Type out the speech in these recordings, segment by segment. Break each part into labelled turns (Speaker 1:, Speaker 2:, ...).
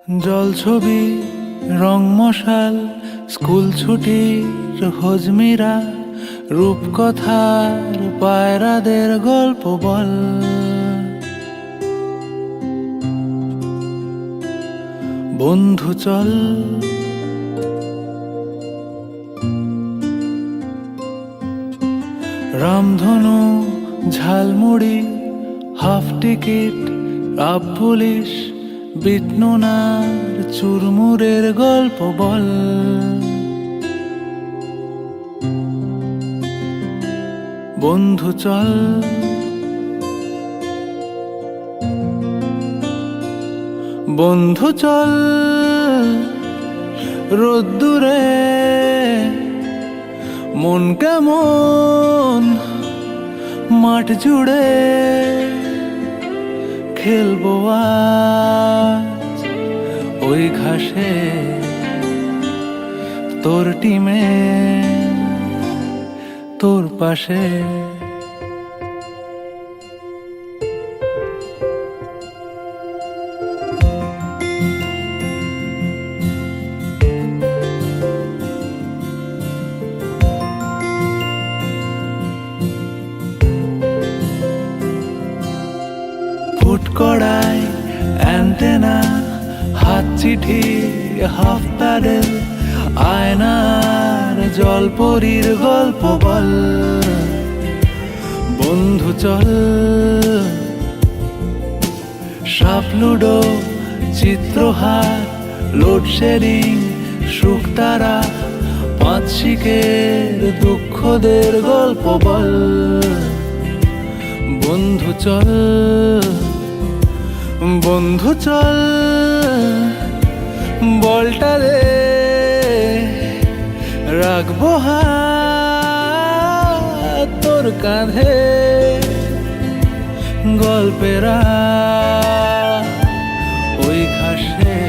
Speaker 1: জলছবি রং মশাল স্কুল ছুটির হজমিরা রূপকথার পায়রাদের গল্প বল। বন্ধু চল রামধনু jhalmuri half ticket up police বিটনুনার চুরমুরের গল্প বল। বন্ধু চল বন্ধু চল রোদ্দুরে মন কেমন মাঠ জুড়ে খেলবো আজ ওই ঘাসে তোর টিমে তোর পাশে। ফুট কড়াই অ্যান্টেনা হাত চিঠি হাফ প্যাডেল আয়নার জলপরীর গল্প বল। বন্ধু চল সাপ লুডো চিত্রহার লোডশেডিং শুকতারা পাঁচ শিকের দুঃখদের গল্প বল। বন্ধু চল বন্ধু চল বলটা দে রাখবো হাত তোর কাঁধে গল্পেরা ওই ঘাসে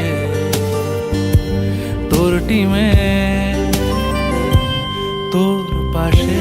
Speaker 1: তোর টিমে তোর পাশে।